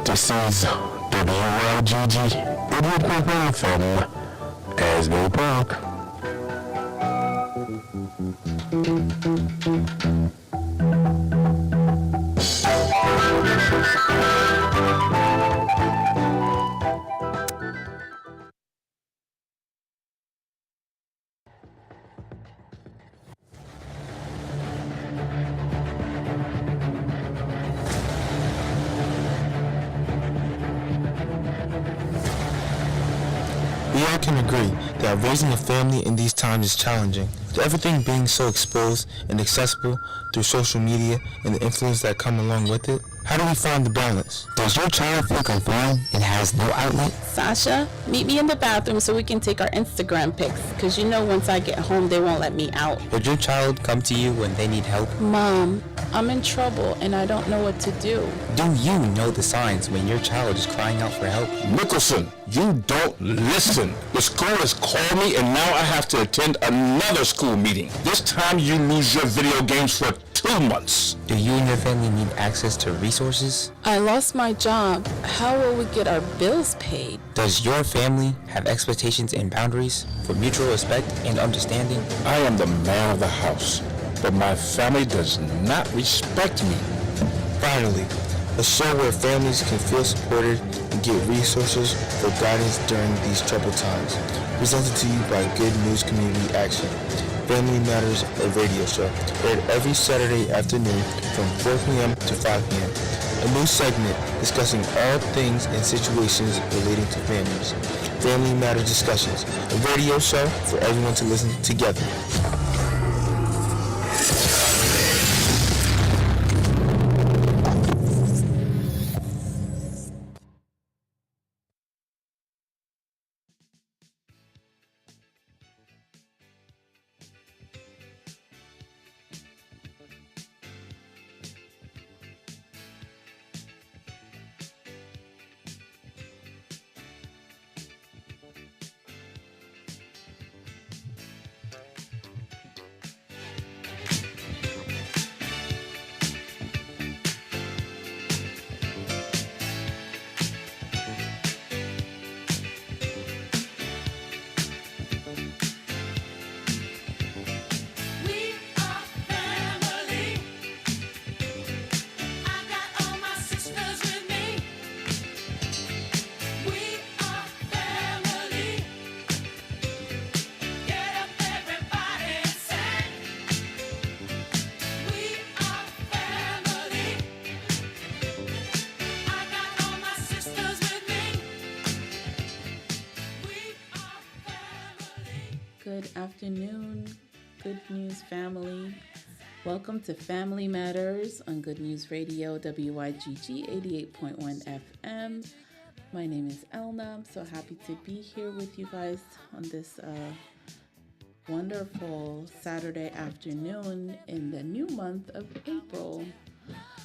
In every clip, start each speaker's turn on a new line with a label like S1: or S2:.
S1: This is WYGG 88.1 FM, Asbury Park.
S2: We all can agree that raising a family in these times is challenging, with everything being so exposed and accessible through social media and the influence that come along with it. How do we find the balance?
S1: Does your child feel confined and has no outlet?
S3: Sasha, meet me in the bathroom so we can take our Instagram pics, because you know once I get home they won't let me out.
S4: Would your child come to you when they need help?
S3: Mom, I'm in trouble and I don't know what to do.
S4: Do you know the signs when your child is crying out for help?
S5: Nicholson, you don't listen. The school has called me and now I have to attend another school meeting. This time you lose your video games for 2 months.
S4: Do you and your family need access to resources?
S3: I lost my job. How will we get our bills paid?
S4: Does your family have expectations and boundaries for mutual respect and understanding?
S5: I am the man of the house, but my family does not respect me.
S2: Finally, a show where families can feel supported and get resources for guidance during these troubled times. Presented to you by Good News Community Action. Family Matters, a radio show, aired every Saturday afternoon from 4 p.m. to 5 p.m. A new segment discussing all things and situations relating to families. Family Matters Discussions, a radio show for everyone to listen together.
S3: Good afternoon, Good News family. Welcome to Family Matters on Good News Radio, WYGG 88.1 FM. My name is Elna. I'm so happy to be here with you guys on this wonderful Saturday afternoon in the new month of April.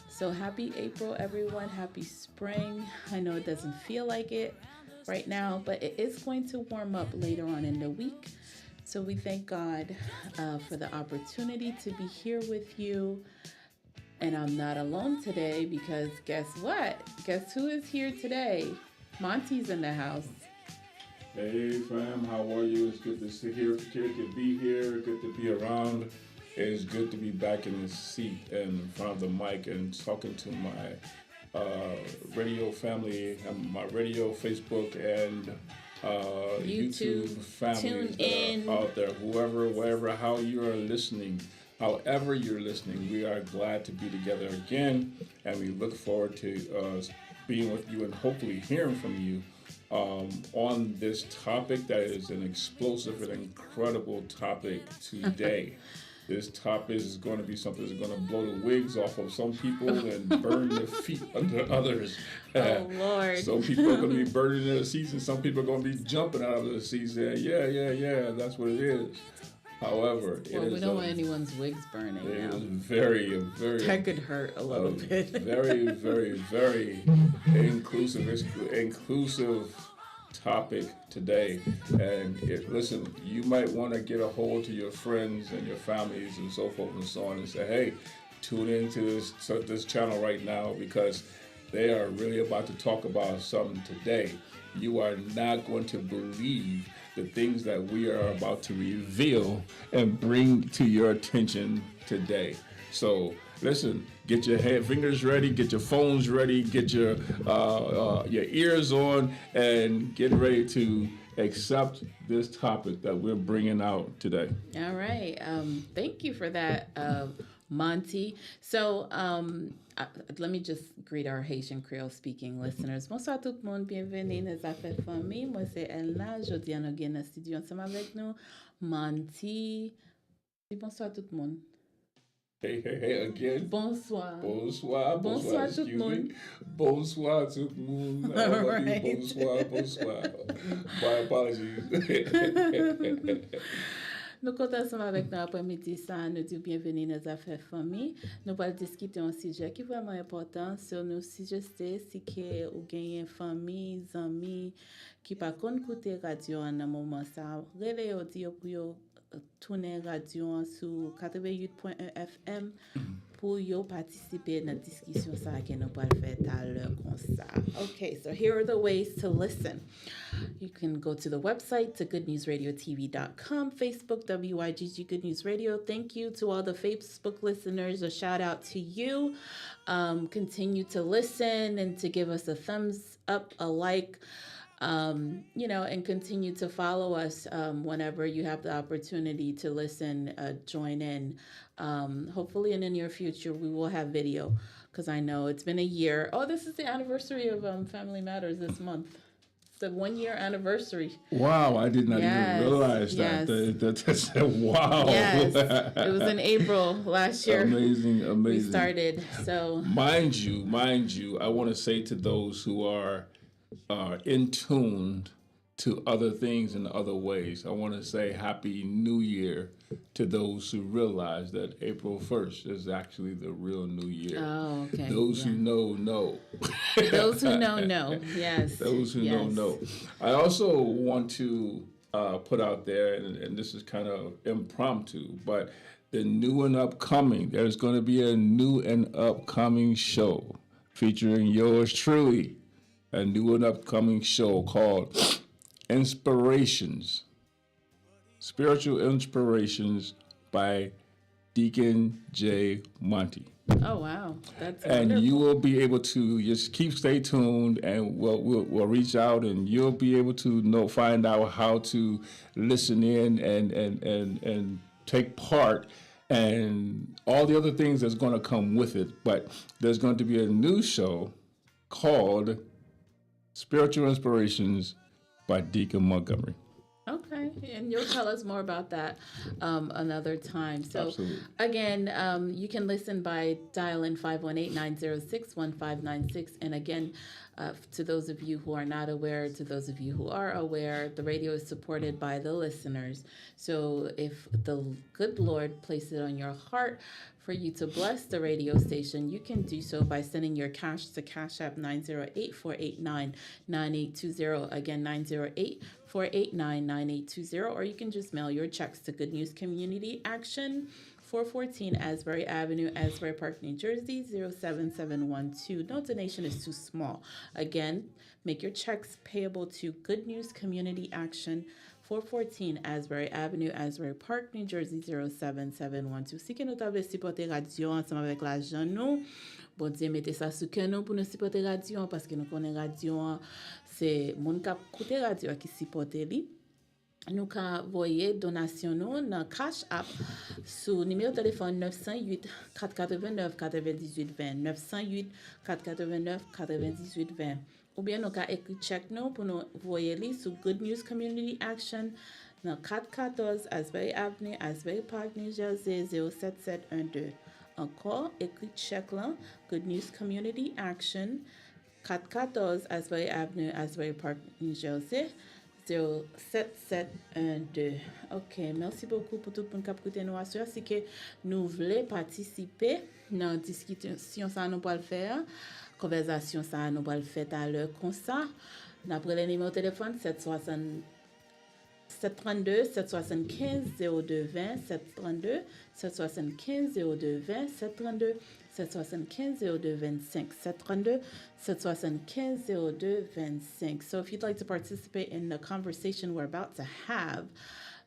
S3: So happy April, everyone. Happy spring. I know it doesn't feel like it right now, but it is going to warm up later on in the week. So we thank God for the opportunity to be here with you. And I'm not alone today because guess what? Guess who is here today? Monty's in the house.
S6: Hey fam, how are you? It's good to sit here, good to be here, good to be around. It's good to be back in the seat and in front of the mic and talking to my radio family, my radio, Facebook, and YouTube families that are out there. Whoever, wherever, how you are listening, however you're listening, we are glad to be together again, and we look forward to being with you and hopefully hearing from you on this topic that is an explosive and incredible topic today. This topic is going to be something that's going to blow the wigs off of some people and burn their feet under others.
S3: Oh, Lord.
S6: Some people are going to be burning their seats and some people are going to be jumping out of their seats and yeah, that's what it is. However,
S3: we don't want anyone's wigs burning.
S6: It
S3: now.
S6: is very
S3: that could hurt a little bit.
S6: Very, very, very inclusive topic today. And listen, you might want to get a hold to your friends and your families and so forth and so on and say, hey, tune into this channel right now, because They are really about to talk about something today. You are not going to believe the things that we are about to reveal and bring to your attention today. So listen, get your fingers ready, get your phones ready, get your ears on, and get ready to accept this topic that we're bringing out today.
S3: All right. Thank you for that, Monty. So let me just greet our Haitian Creole speaking listeners. Bonsoir tout le monde, bienvenue dans Affaires Famille. Moi c'est Elna. Jodi nous gagne dans studio ensemble avec nous Monty. Bonsoir tout le monde.
S6: Hey, again.
S3: Bonsoir.
S6: Bonsoir tout
S3: Excuse
S6: le monde.
S3: me.
S6: Bonsoir tout le monde.
S3: All right.
S6: Bonsoir. My apologies.
S3: Nous comptons ensemble avec nous après-midi ça, nous disons bienvenue dans les affaires famille. Nous allons discuter un sujet qui est vraiment important. Sur nous suggester si que vous gagnez famille, amis qui pas écouter radio en un moment ça, relais audio pour tourner radio sur 88.1 FM pour yo participer dans la discussion ça que nous allons faire tout à l'heure comme ça. Okay, so here are the ways to listen. You can go to the website to goodnewsradiotv.com, Facebook WIGG Good News Radio. Thank you to all the Facebook listeners. A shout out to you. Continue to listen and to give us a thumbs up, a like. And continue to follow us whenever you have the opportunity to listen, join in. Hopefully in the near future, we will have video because I know it's been a year. Oh, this is the anniversary of Family Matters this month. It's the 1 year anniversary.
S6: Wow, I did not even realize that. That's wow.
S3: Yes, it was in April last year.
S6: Amazing.
S3: We started, so.
S6: Mind you, I want to say to those who are in tune to other things in other ways, I want to say Happy New Year to those who realize that April 1st is actually the real New Year.
S3: Oh, okay.
S6: Those who know.
S3: Those who know. Yes.
S6: Those who know. I also want to put out there, and this is kind of impromptu, but the new and upcoming, there's going to be a new and upcoming show featuring yours truly. A new and upcoming show called Inspirations, Spiritual Inspirations by Deacon J. Monty.
S3: Oh, wow. That's
S6: and
S3: wonderful.
S6: You will be able to just stay tuned, and we'll reach out, and you'll be able to find out how to listen in and take part and all the other things that's going to come with it. But there's going to be a new show called Spiritual Inspirations by Deacon Montgomery.
S3: Okay, and you'll tell us more about that another time. So,
S6: Absolutely.
S3: Again, you can listen by dialing 518-906-1596. And again, to those of you who are not aware, to those of you who are aware, the radio is supported by the listeners. So if the good Lord placed it on your heart for you to bless the radio station, you can do so by sending your cash to Cash App 908-489-9820. Again, 908-489-9820. Or you can just mail your checks to Good News Community Action, 414 Asbury Avenue, Asbury Park, New Jersey, 07712. No donation is too small. Again, make your checks payable to Good News Community Action, 414 Asbury Avenue, Asbury Park, New Jersey, 07712. Si que nous t'avons supporté radio ensemble avec l'argent nous, bon Dieu mettez ça sous que nous pour nous supporter radio parce que nous connaissons radio, c'est mon cap écouter radio qui supporte li. Nous avons envoyé donation nous dans Cash App sur numéro de téléphone 908 489 98 20 908 489 98 20. Ou bien nous avons écrit check nous pour nous envoyer li sur Good News Community Action dans 414 Asbury Avenue, Asbury Park, New Jersey 07712. Encore écrit check là, Good News Community Action 414 Asbury Avenue, Asbury Park, New Jersey 07712. Ok, merci beaucoup pour tout le monde qui a écouté nous. Si que nous voulons participer dans la discussion, ça nous peut le faire. Conversation, ça nous peut le faire à l'heure comme ça. D'après le numéro de téléphone, 760 732 775 02 20 732 775 02 20 732 775 02 25 732 775 02 25. So if you'd like to participate in the conversation we're about to have,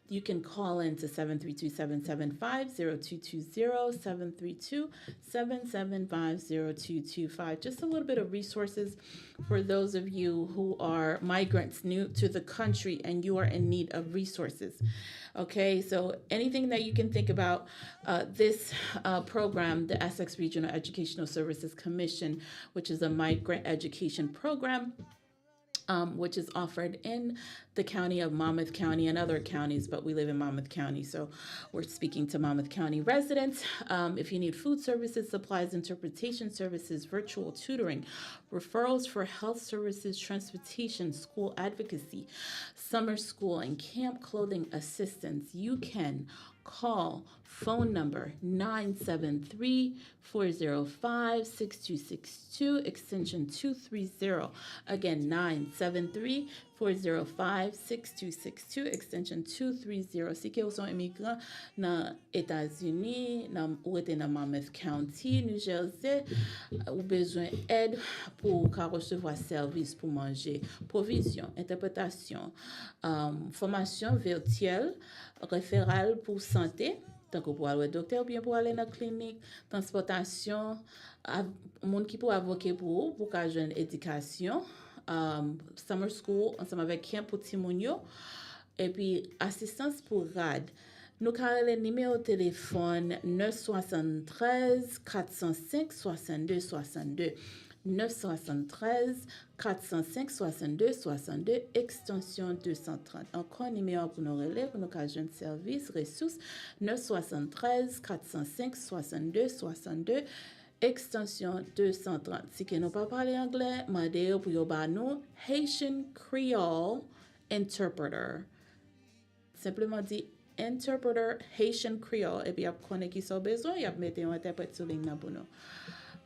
S3: you can call in to 732-775-0220, 732-775-0225. Just a little bit of resources for those of you who are migrants new to the country and you are in need of resources. Okay, so anything that you can think about, this program, the Essex Regional Educational Services Commission, which is a migrant education program, which is offered in the county of Monmouth County and other counties, but we live in Monmouth County, so we're speaking to Monmouth County residents. If you need food services, supplies, interpretation services, virtual tutoring, referrals for health services, transportation, school advocacy, summer school, and camp clothing assistance, you can call phone number 973-405-6262, extension 230. Again, 973-405-6262, extension 230. Si ke ou son immigrant dans États-Unis, ou ete dans Monmouth County, New Jersey, ou besoin aide pour recevoir service pour manger, provision, interprétation, formation virtuelle, référale pour santé, tant que pour aller au docteur ou bien pour aller dans la clinique, transportation, monde qui pour avoquer pour qu'à jeune éducation, summer school, ensemble avec camp pour Timounio, et puis assistance pour RAD. Nous avons le numéro de téléphone 973 405 62 62. 973 405 62 62, extension 230. Encore numéro pour nous relais, pour nous jeunes services, ressources, 973 405 62 62, extension 230. Si que nous pas parler anglais, mandez pour yo ba nous Haitian Creole interpreter. Simplement dit interpreter Haitian Creole. Et puis, y a connaît qui sont besoin, y a mettre un interprète sur ligne pour nous.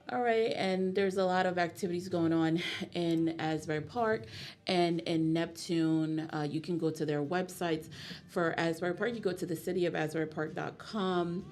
S3: All right, and there's a lot of activities going on in Asbury Park and in Neptune. You can go to their websites. For Asbury Park, you go to thecityofasburypark.com,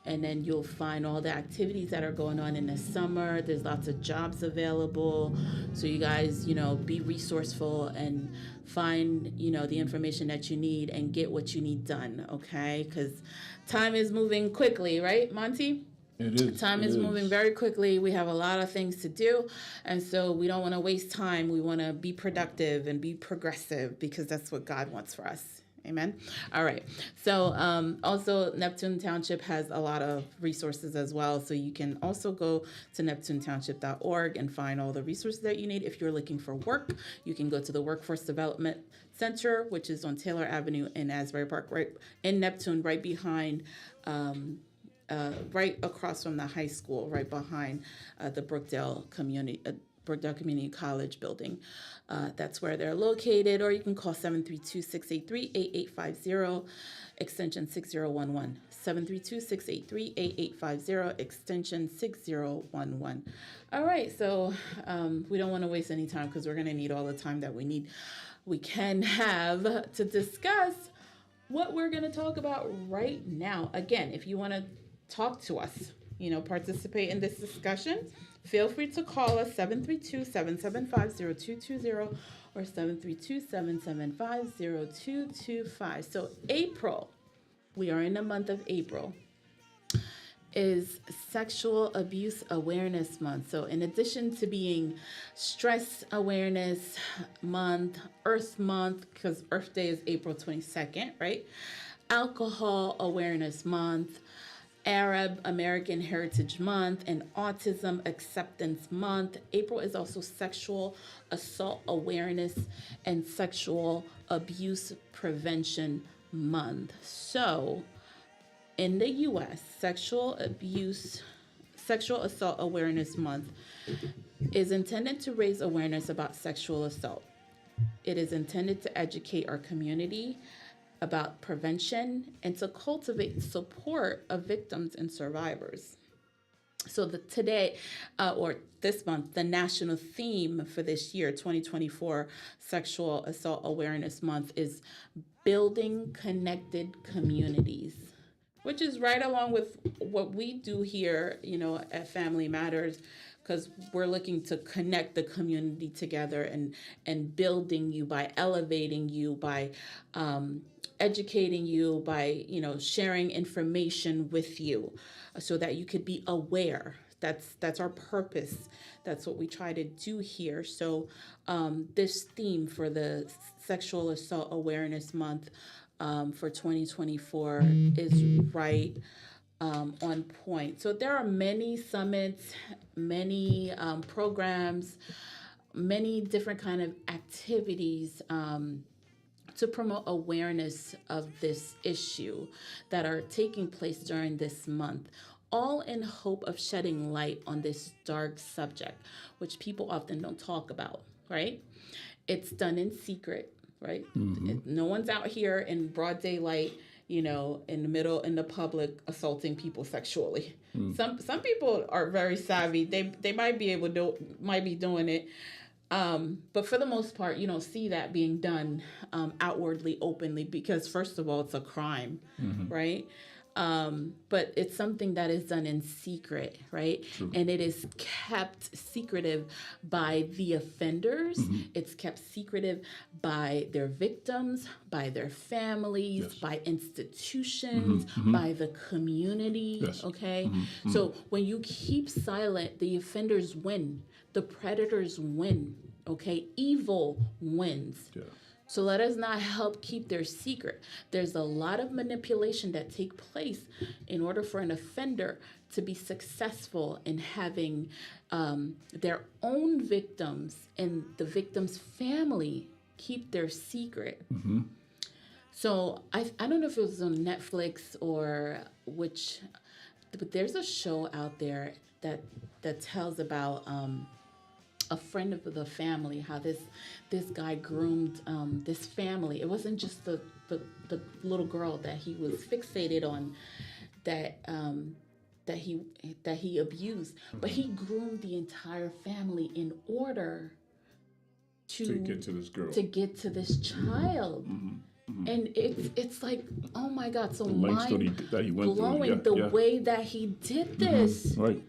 S3: and then you'll find all the activities that are going on in the summer. There's lots of jobs available. So you guys, be resourceful and find, the information that you need and get what you need done, okay? Because time is moving quickly, right, Monty?
S6: It is.
S3: Time is moving very quickly. We have a lot of things to do. And so we don't want to waste time. We want to be productive and be progressive because that's what God wants for us. Amen. All right. So also Neptune Township has a lot of resources as well. So you can also go to neptunetownship.org and find all the resources that you need. If you're looking for work, you can go to the Workforce Development Center, which is on Taylor Avenue in Asbury Park, right in Neptune, right behind right across from the high school, right behind the Brookdale Community College building. That's where they're located, or you can call 732-683-8850, extension 6011. 732-683-8850, extension 6011. All right, so we don't want to waste any time because we're going to need all the time that we can have to discuss what we're going to talk about right now. Again, if you want to talk to us, participate in this discussion, feel free to call us 732-775-0220 or 732-775-0225. So April, we are in the month of April, is Sexual Abuse Awareness Month. So in addition to being Stress Awareness Month, Earth Month, because Earth Day is April 22nd, right? Alcohol Awareness Month, Arab American Heritage Month, and Autism Acceptance Month. April is also Sexual Assault Awareness and Sexual Abuse Prevention Month. So in the U.S., Sexual Assault Awareness Month is intended to raise awareness about sexual assault. It is intended to educate our community about prevention and to cultivate support of victims and survivors. So or this month, the national theme for this year, 2024 Sexual Assault Awareness Month, is building connected communities, which is right along with what we do here, at Family Matters, because we're looking to connect the community together and building you by elevating you, by educating you, by sharing information with you, so that you could be aware. That's our purpose. That's what we try to do here. So this theme for the Sexual Assault Awareness Month for 2024 is right on point. So there are many summits, many programs, many different kind of activities to promote awareness of this issue that are taking place during this month, all in hope of shedding light on this dark subject, which people often don't talk about, right? It's done in secret, right? No one's out here in broad daylight, in the public, assaulting people sexually. Some people are very savvy. They might be doing it. But for the most part, you don't see that being done outwardly, openly, because first of all, it's a crime, right? But it's something that is done in secret, right?
S6: True.
S3: And it is kept secretive by the offenders. It's kept secretive by their victims, by their families,
S6: Yes.
S3: by institutions, by the community,
S6: Yes.
S3: okay? So when you keep silent, the offenders win. The predators win, okay? Evil wins.
S6: Yeah.
S3: So let us not help keep their secret. There's a lot of manipulation that take place in order for an offender to be successful in having their own victims and the victim's family keep their secret. So I don't know if it was on Netflix or which, but there's a show out there that tells about a friend of the family, how this guy groomed this family. It wasn't just the little girl that he was fixated on, that he abused, but he groomed the entire family in order to
S6: get to this girl.
S3: to get to this child. And it's like, oh my God, so
S6: lengths that he went through,
S3: blowing
S6: yeah,
S3: the
S6: yeah.
S3: way that he did this.
S6: Right.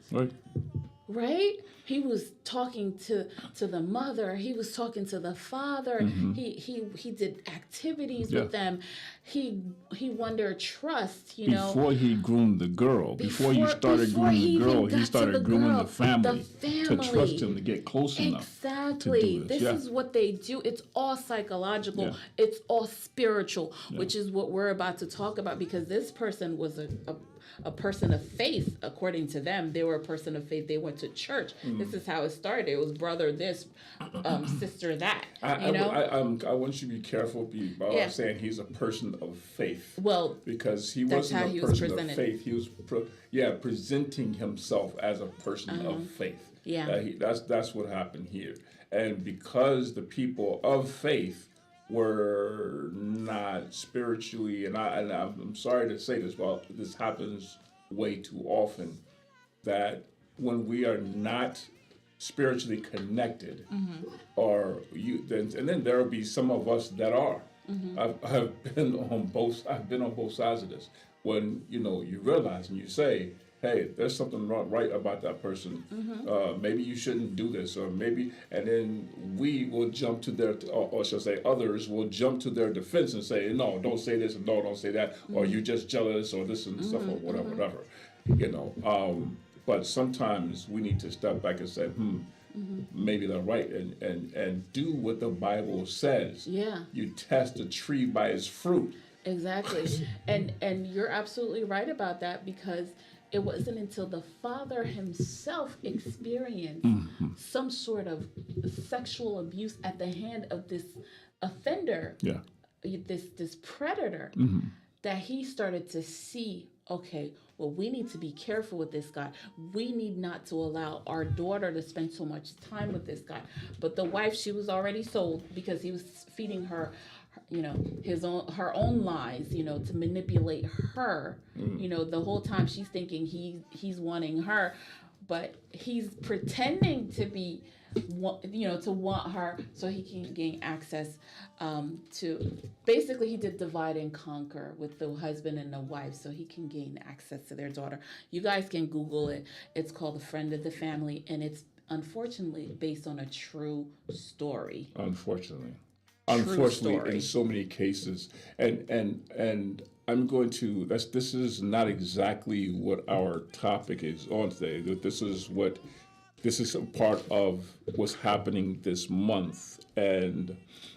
S3: Right? He was talking to the mother. He was talking to the father. He did activities
S6: Yeah.
S3: with them. He won their trust.
S6: Before he groomed the girl, before he started
S3: before
S6: grooming
S3: he
S6: the girl,
S3: even got
S6: he
S3: to
S6: started
S3: the
S6: grooming
S3: girl,
S6: the family,
S3: the
S6: to trust
S3: family.
S6: him, to get close enough.
S3: Exactly.
S6: To do this, yeah.
S3: is what they do. It's all psychological.
S6: Yeah.
S3: It's all spiritual, which is what we're about to talk about, because this person was a person of faith. According to them, they were a person of faith. They went to church. This is how it started. It was brother this, sister that.
S6: I want you to be careful about saying he's a person of faith.
S3: Well,
S6: because he
S3: that's
S6: wasn't
S3: how
S6: a
S3: he was
S6: person of
S3: presented.
S6: faith. He was presenting himself as a person of faith.
S3: Yeah.
S6: That's what happened here. And because the people of faith were not spiritually, and I'm sorry to say this, but this happens way too often, that when we are not spiritually connected, then there will be some of us that are. I've been on both sides of this. When you realize and you say, hey, there's something right about that person. Maybe you shouldn't do this, or maybe, and then we will jump to their, or shall I say, others will jump to their defense and say, no, don't say this, and no, don't say that, or you're just jealous, or this and stuff, or whatever. But sometimes we need to step back and say, maybe they're right, and do what the Bible says.
S3: Yeah.
S6: You test a tree by its fruit.
S3: Exactly. and you're absolutely right about that, because it wasn't until the father himself experienced some sort of sexual abuse at the hand of this offender, this predator, that he started to see, okay, well, we need to be careful with this guy. We need not to allow our daughter to spend so much time with this guy. But the wife, she was already sold, because he was feeding her her own lies, to manipulate her. The whole time she's thinking he's wanting her, but he's pretending to be, to want her so he can gain access to. Basically, he did divide and conquer with the husband and the wife, so he can gain access to their daughter. You guys can Google it. It's called A Friend of the Family, and it's unfortunately based on a true story.
S6: Unfortunately,
S3: story.
S6: in so many cases, and I'm going to. This is not exactly what our topic is on today. This is a part of what's happening this month, and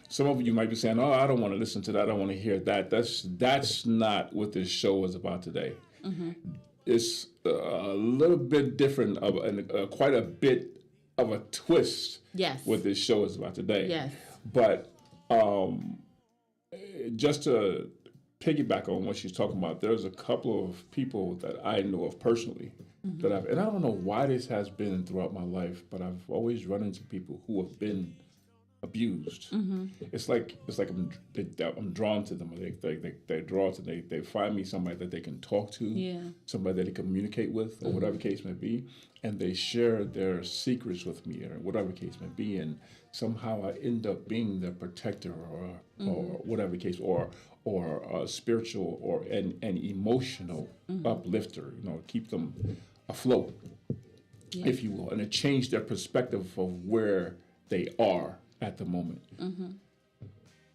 S6: some of you might be saying, "Oh, I don't want to listen to that. I don't want to hear that." That's not what this show is about today. It's a little bit different of quite a bit of a twist.
S3: Yes.
S6: What this show is about today.
S3: Yes.
S6: But just to piggyback on what she's talking about, there's a couple of people that I know of personally that and I don't know why this has been throughout my life, but I've always run into people who have been abused. It's like I'm drawn to them. They draw to they find me somebody that they can talk to, somebody that they communicate with, or whatever case may be, and they share their secrets with me, or whatever case may be, and somehow I end up being their protector, or whatever case, or a spiritual or an emotional uplifter. Keep them afloat, if you will, and it changed their perspective of where they are at the moment.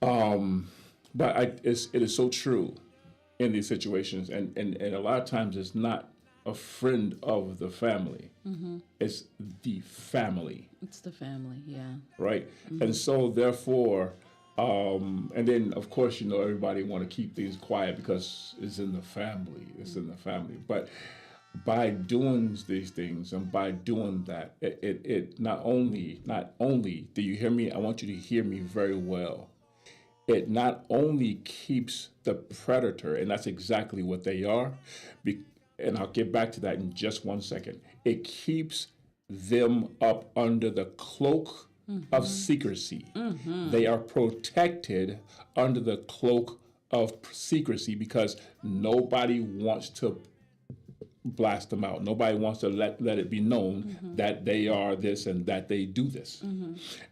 S6: But it is so true in these situations, and a lot of times it's not a friend of the family. It's the family.
S3: It's the family, yeah.
S6: Right? And so therefore, and then of course, everybody want to keep things quiet because it's in the family. It's in the family. But by doing these things and by doing that, it not only, do you hear me? I want you to hear me very well. It not only keeps the predator, and that's exactly what they are, and I'll get back to that in just 1 second. It keeps them up under the cloak of secrecy. They are protected under the cloak of secrecy because nobody wants to blast them out. Nobody wants to let it be known that they are this and that they do this.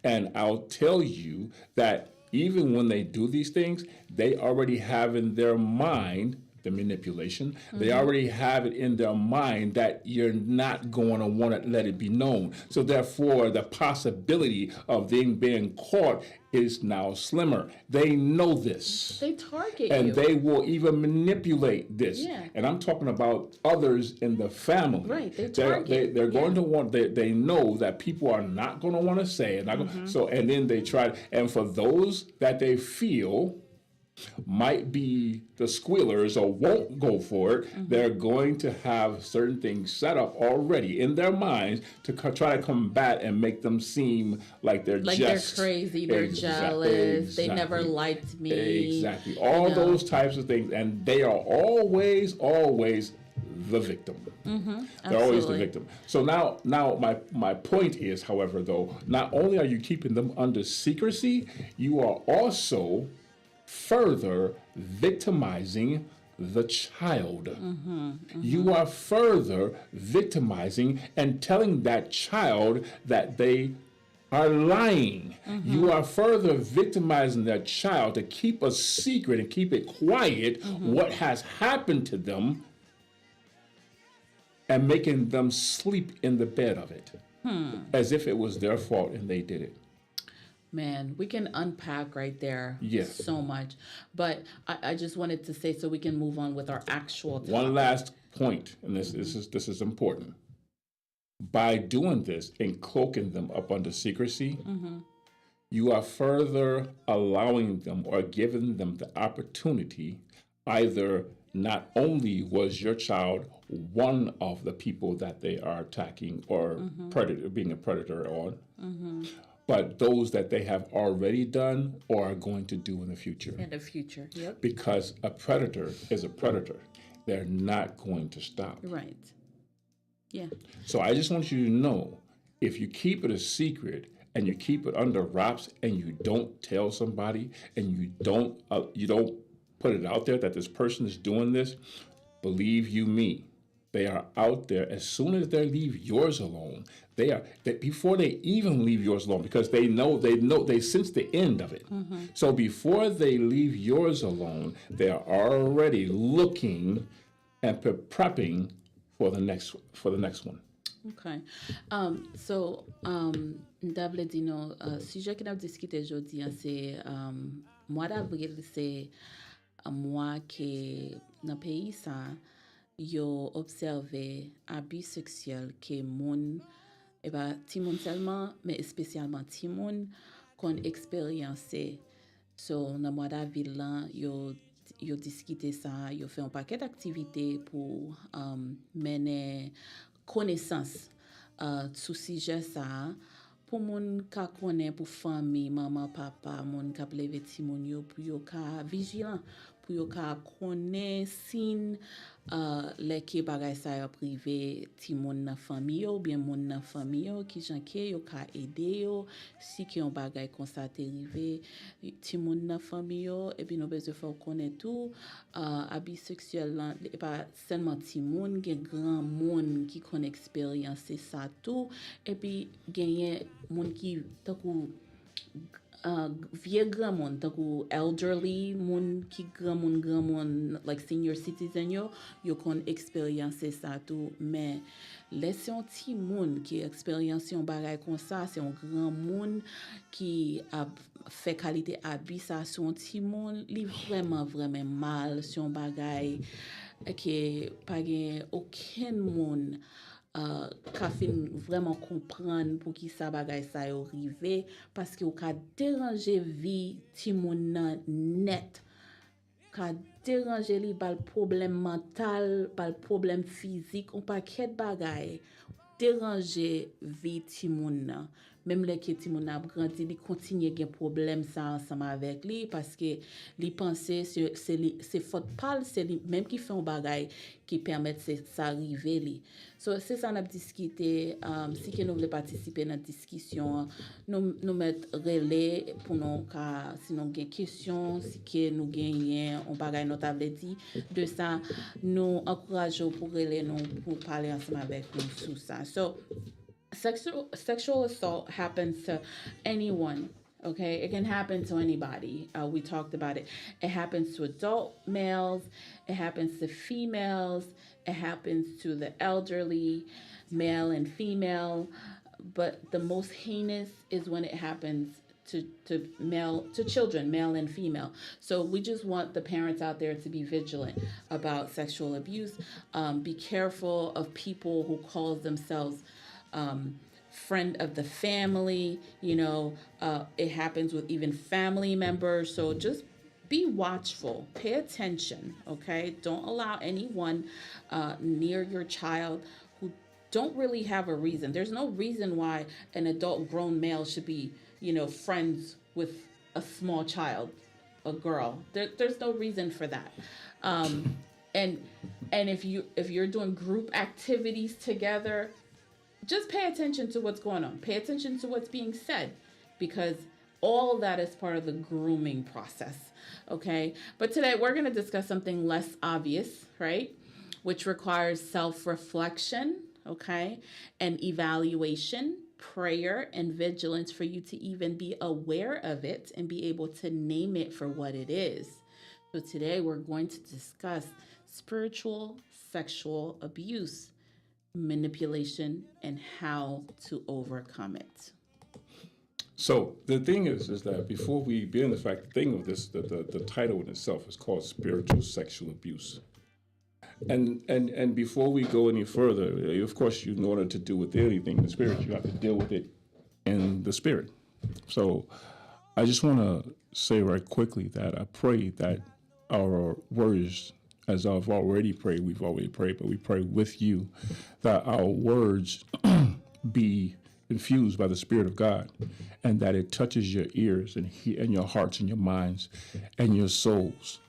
S6: And I'll tell you that even when they do these things, they already have in their mind the manipulation. They already have it in their mind that you're not going to want to let it be known. So therefore, the possibility of them being caught is now slimmer. They know this.
S3: They target
S6: and
S3: you.
S6: They will even manipulate this.
S3: Yeah.
S6: And I'm talking about others in the family.
S3: Right, they target.
S6: They're going to want, they know that people are not going to want to say it. And then they try, and for those that they feel might be the squealers or won't go for it, they're going to have certain things set up already in their minds to try to combat and make them seem like they're
S3: they're crazy, they're jealous, they never liked me.
S6: Exactly. All those types of things. And they are always the victim. They're always the victim. So now my point is, however, though, not only are you keeping them under secrecy, you are also further victimizing the child. You are further victimizing and telling that child that they are lying. You are further victimizing that child to keep a secret and keep it quiet what has happened to them and making them sleep in the bed of it as if it was their fault and they did it.
S3: Man, we can unpack right there so much. But I just wanted to say so we can move on with our actual topic.
S6: One last point, and this is important. By doing this and cloaking them up under secrecy, you are further allowing them or giving them the opportunity. Either not only was your child one of the people that they are attacking or being a predator on, but those that they have already done or are going to do in the future.
S3: In the future, yep.
S6: Because a predator is a predator. They're not going to stop.
S3: Right. Yeah.
S6: So I just want you to know, if you keep it a secret and you keep it under wraps and you don't tell somebody and you don't put it out there that this person is doing this, believe you me, They are out there as soon as they leave yours alone. Before they even leave yours alone, because they sense the end of it. So before they leave yours alone, they are already looking and prepping for the next one.
S3: Okay. M'davle di nou, sujet ki nap diskite jodi an se mwa d'avril se mwa ke nan peyi sa yo observe abus seksuel ke moun ti moun selman, men espesyalman ti moun kon eksperyanse. So nan mwa d'avril lan yo diskite sa, yo fe un paket aktivite pou mene konesans sou sije sa pou moun ka konen pou fami, maman, papa, moun ka pleve ti moun yo pou yo ka vigilant, pou yo ka konen sin leke bagay sa yo prive ti moun na fami yo, ou bien moun na fami yo, ki janke yo ka ede yo, si ki yon bagay konstate rive, ti moun na fami yo, epi nou bezwe fò konen tou, abus seksuel lan, e pa selman ti moun, gen gran moun ki kon eksperyanse sa tou, epi genyen moun ki takou vie gran moun, takou elderly moun ki gran moun, like senior citizen yo kon eksperyanse sa tou, men lese yon ti moun ki eksperyanse yon bagay kon sa, se yon gran moun ki fe kalite abus sa sou yon ti moun, li vreman mal, se yon bagay ki pa gen oken moun ka fin vraiment comprendre pour qui sa bagay sa yo rive, parce que ou ka déranger vie ti moun nan net, ka déranger li bal problème mental, bal problème physique, on paquet bagay, déranger vie ti moun nan. Même les ki ti moun ap grandi, li continue gen problème ça ensemble avec li, parce que li pense c'est faute pal, c'est li même qui fait un bagay qui permet ça arriver li. So c'est ça n'a discuté, si que nous voulons participer dans la discussion, nous mettre relais pour nous ka si nous gen question, si que nous gagnons on bagay notable dit de ça, nous encourageons pour relais nous pour parler ensemble avec nous sur ça. So sexual assault happens to anyone, okay? It can happen to anybody. We talked about it. It happens to adult males. It happens to females. It happens to the elderly, male and female. But the most heinous is when it happens to children, male and female. So we just want the parents out there to be vigilant about sexual abuse. Be careful of people who call themselves friend of the family, it happens with even family members. So just be watchful, pay attention, okay? Don't allow anyone near your child who don't really have a reason. There's no reason why an adult grown male should be, friends with a small child, a girl. There's no reason for that. And if you're doing group activities together, just pay attention to what's going on. Pay attention to what's being said, because all that is part of the grooming process, okay? But today we're going to discuss something less obvious, right? Which requires self-reflection, okay? And evaluation, prayer, and vigilance for you to even be aware of it and be able to name it for what it is. So today we're going to discuss spiritual sexual abuse, manipulation, and how to overcome it.
S6: So the thing is that before we begin, the thing of this, the title in itself is called spiritual sexual abuse. And before we go any further, of course, in order to deal with anything in the spirit, you have to deal with it in the spirit. So I just want to say right quickly that I pray that our words, as I've already prayed, we've already prayed, but we pray with you, that our words be infused by the Spirit of God, and that it touches your ears and your hearts and your minds and your souls,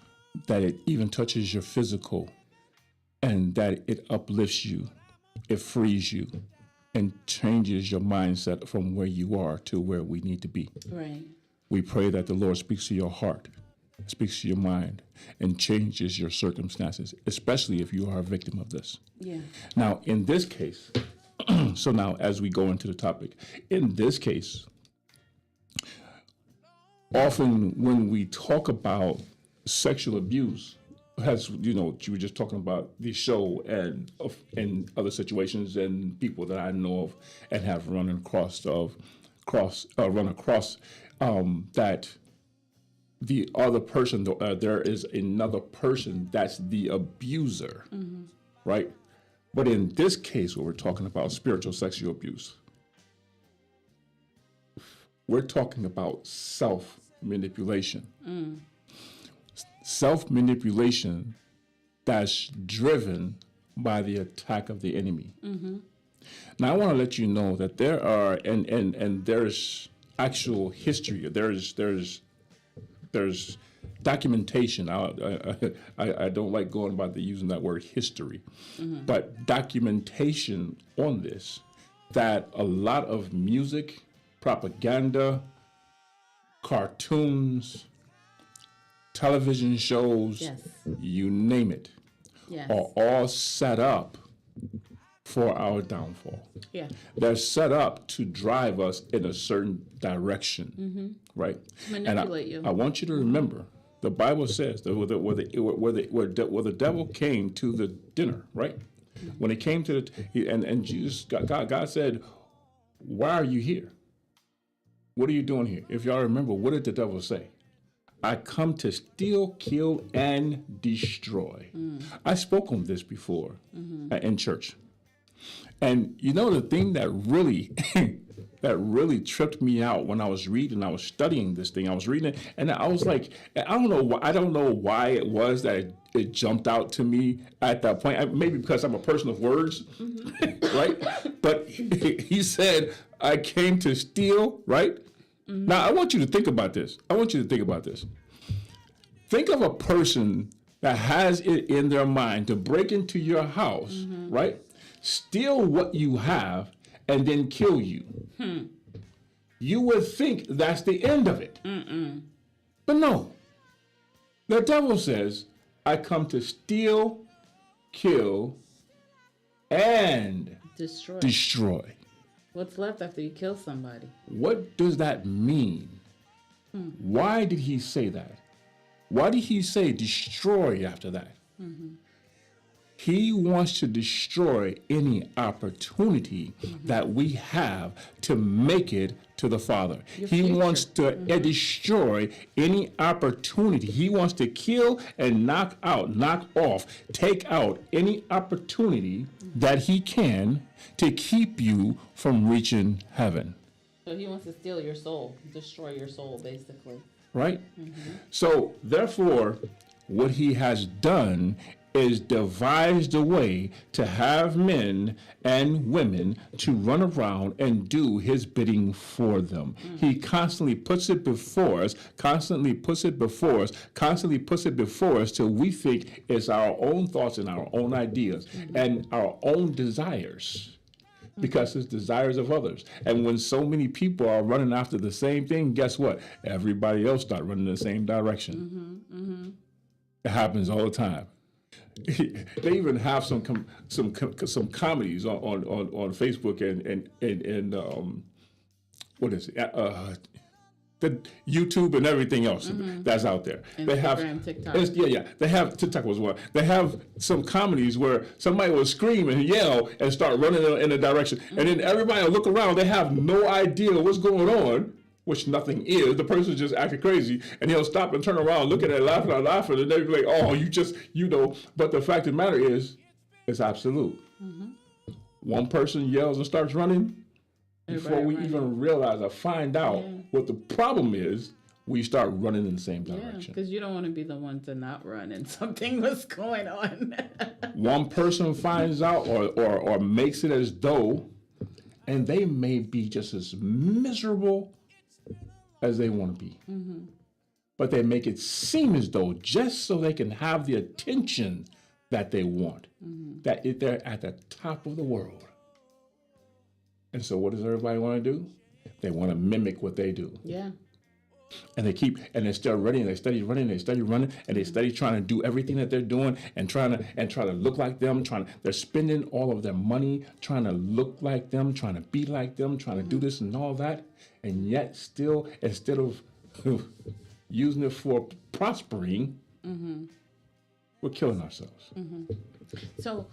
S6: that it even touches your physical, and that it uplifts you, it frees you, and changes your mindset from where you are to where we need to be.
S3: Right.
S6: We pray that the Lord speaks to your heart, speaks to your mind and changes your circumstances, especially if you are a victim of this.
S3: Yeah.
S6: Now, in this case, so now as we go into the topic, in this case, often when we talk about sexual abuse, as you know, you were just talking about the show and other situations and people that I know of and have run across that the other person, there is another person that's the abuser, right? But in this case, where we're talking about spiritual sexual abuse, we're talking about self-manipulation. Self-manipulation that's driven by the attack of the enemy. Now, I want to let you know that there are, and there's actual history. There's documentation. I don't like going about using that word history, but documentation on this, that a lot of music, propaganda, cartoons, television shows,
S3: Yes.
S6: you name it,
S3: Yes.
S6: are all set up for our downfall.
S3: Yeah.
S6: They're set up to drive us in a certain direction, right?
S3: Manipulate you.
S6: I want you to remember, the Bible says that where the devil came to the dinner, right? When it came to and Jesus, God said, "Why are you here? What are you doing here?" If y'all remember, what did the devil say? "I come to steal, kill, and destroy." I spoke on this before in church. And you know the thing that really that really tripped me out when I was studying this thing. I was reading it, and I was like, I don't know why it was that it jumped out to me at that point. Maybe because I'm a person of words, right? But he said, "I came to steal," right? Now I want you to think about this. Think of a person that has it in their mind to break into your house, right? Steal what you have and then kill you. You would think that's the end of it. But no. The devil says, "I come to steal, kill, and destroy."
S3: What's left after you kill somebody?
S6: What does that mean? Why did he say that? Why did he say destroy after that? He wants to destroy any opportunity that we have to make it to the Father. He wants to destroy any opportunity. He wants to kill and knock off, take out any opportunity that he can to keep you from reaching heaven.
S3: So he wants to steal your soul, destroy your soul, basically.
S6: Right? So, therefore, what he has done is devised a way to have men and women to run around and do his bidding for them. He constantly puts it before us, till we think it's our own thoughts and our own ideas and our own desires. Because it's desires of others. And when so many people are running after the same thing, guess what? Everybody else start running in the same direction. It happens all the time. They even have some comedies on Facebook and what is it? The YouTube and everything else that's out there. They have
S3: TikTok.
S6: They have TikTok was one. They have some comedies where somebody will scream and yell and start running in a direction, and then everybody will look around. They have no idea what's going on, which nothing is. The person's just acting crazy, and he'll stop and turn around, look at it, laughing, and they'll be like, "Oh, you just, you know." But the fact of the matter is, it's absolute. One person yells and starts running. Before we even realize or find out what the problem is, we start running in the same direction.
S3: Because you don't want to be the one to not run and something was going on.
S6: One person finds out or makes it as though, and they may be just as miserable as they want to be. But they make it seem as though just so they can have the attention that they want, that they're at the top of the world. And so what does everybody want to do? They want to mimic what they do.
S3: Yeah.
S5: And they start running, they study running, they study running, and they study trying to do everything that they're doing and try to look like them, they're spending all of their money trying to look like them, trying to be like them, trying to do this and all that. And yet still, instead of using it for prospering, we're killing ourselves.
S3: So,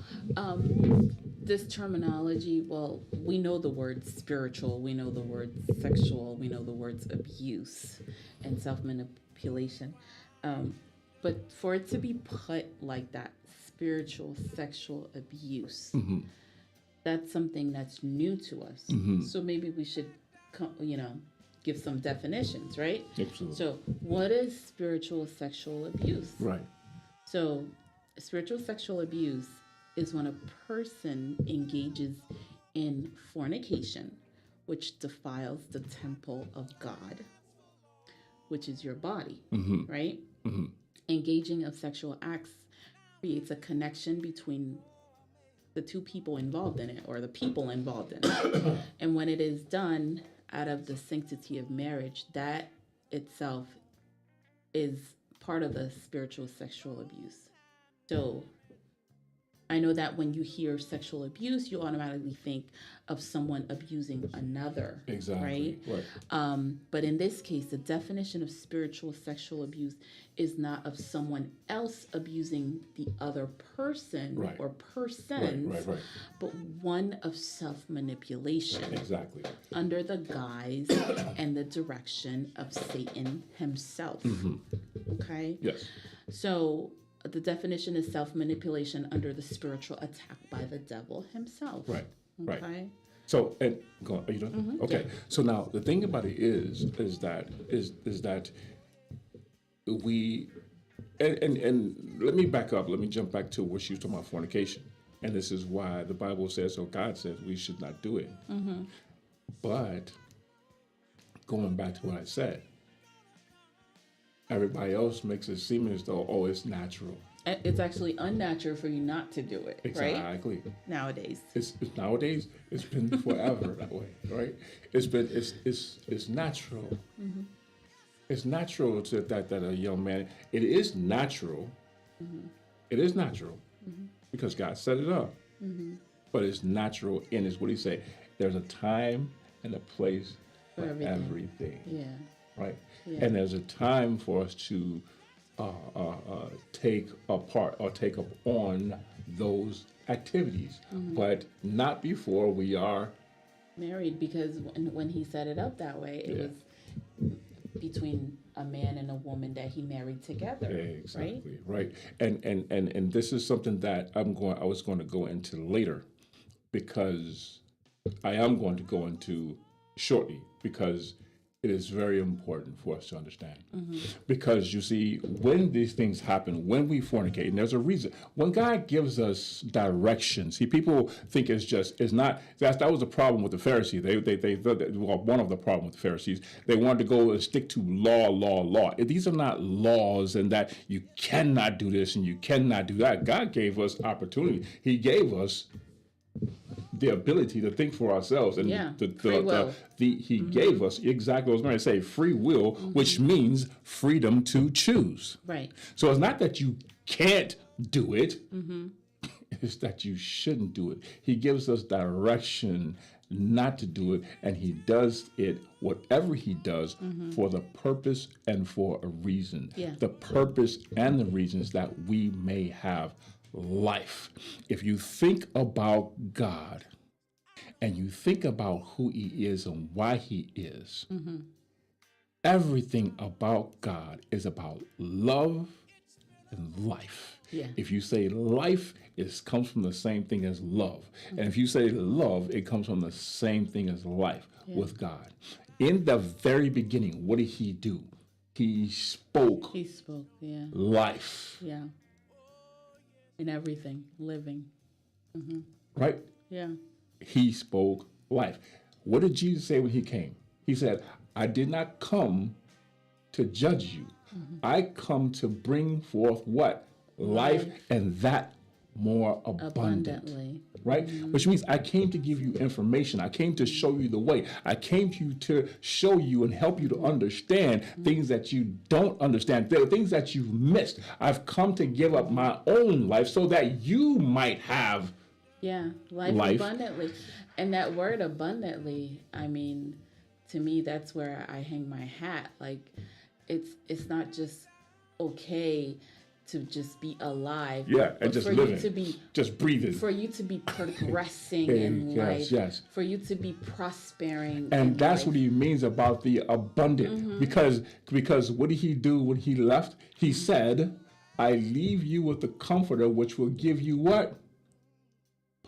S3: this terminology, well, we know the word spiritual, we know the word sexual, we know the words abuse and self-manipulation. But for it to be put like that, spiritual, sexual abuse, that's something that's new to us. So maybe we should, give some definitions, right?
S5: Absolutely.
S3: So what is spiritual sexual abuse?
S5: Right.
S3: So, spiritual sexual abuse is when a person engages in fornication, which defiles the temple of God, which is your body, right? Engaging of sexual acts creates a connection between the two people involved in it, or the people involved in it. And when it is done out of the sanctity of marriage, that itself is part of the spiritual sexual abuse. So I know that when you hear sexual abuse, you automatically think of someone abusing another.
S5: Exactly.
S3: Right? But in this case, the definition of spiritual sexual abuse is not of someone else abusing the other person or persons, but one of self-manipulation.
S5: Exactly.
S3: Under the guise and the direction of Satan himself. Okay?
S5: Yes.
S3: So the definition is self-manipulation under the spiritual attack by the devil himself.
S5: Right.
S3: Okay?
S5: Right. So, and go on. Are you done? Okay. Yeah. So now the thing about it is that we, and let me back up. Let me jump back to what she was talking about, fornication. And this is why the Bible says, or God says, we should not do it. But going back to what I said, everybody else makes it seem as though, oh, it's natural.
S3: It's actually unnatural for you not to do it, right?
S5: Exactly.
S3: Nowadays.
S5: It's nowadays. It's been forever that way, right? It's natural. It's natural to that a young man. It is natural. It is natural because God set it up. But it's natural in is what He say. There's a time and a place for everything.
S3: Yeah.
S5: Right.
S3: Yeah.
S5: And there's a time for us to take apart or take up on those activities, but not before we are
S3: married, because when He set it up that way, it was between a man and a woman that He married together.
S5: Exactly. Right. And this is something that I was going to go into later, because I am going to go into shortly, because it is very important for us to understand. Because you see, when these things happen, when we fornicate, and there's a reason. When God gives us direction, see, people think it's not. That was the problem with the Pharisees. They one of the problem with the Pharisees. They wanted to go and stick to law. These are not laws, and that you cannot do this and you cannot do that. God gave us opportunity. He gave us the ability to think for ourselves, and He gave us exactly what I was going to say, free will, which means freedom to choose.
S3: Right.
S5: So it's not that you can't do it; it's that you shouldn't do it. He gives us direction not to do it, and He does it, whatever He does, for the purpose and for a reason.
S3: Yeah.
S5: The purpose and the reasons that we may have life. If you think about God and you think about who He is and why He is, everything about God is about love and life.
S3: Yeah.
S5: If you say life, it comes from the same thing as love. And if you say love, it comes from the same thing as life with God. In the very beginning, what did He do? He spoke.
S3: He spoke,
S5: life.
S3: Yeah. In everything, living.
S5: Right?
S3: Yeah.
S5: He spoke life. What did Jesus say when He came? He said, I did not come to judge you. I come to bring forth what? Life, and that more abundant.
S3: Abundantly.
S5: Right? Which means I came to give you information. I came to show you the way. I came to you to show you and help you to understand things that you don't understand, the things that you've missed. I've come to give up my own life so that you might have.
S3: Yeah, life
S5: Life.
S3: abundantly. And that word abundantly, I mean, to me, that's where I hang my hat. Like, it's not just okay to just be alive.
S5: Yeah,
S3: but
S5: and just
S3: for
S5: living.
S3: you to be
S5: Just breathing.
S3: for you to be progressing
S5: Hey,
S3: in
S5: yes,
S3: life,
S5: yes.
S3: for you to be prospering.
S5: And
S3: in
S5: that's
S3: life.
S5: what he means about the abundant. Because what did he do when he left? He said, I leave you with the comforter, which will give you what?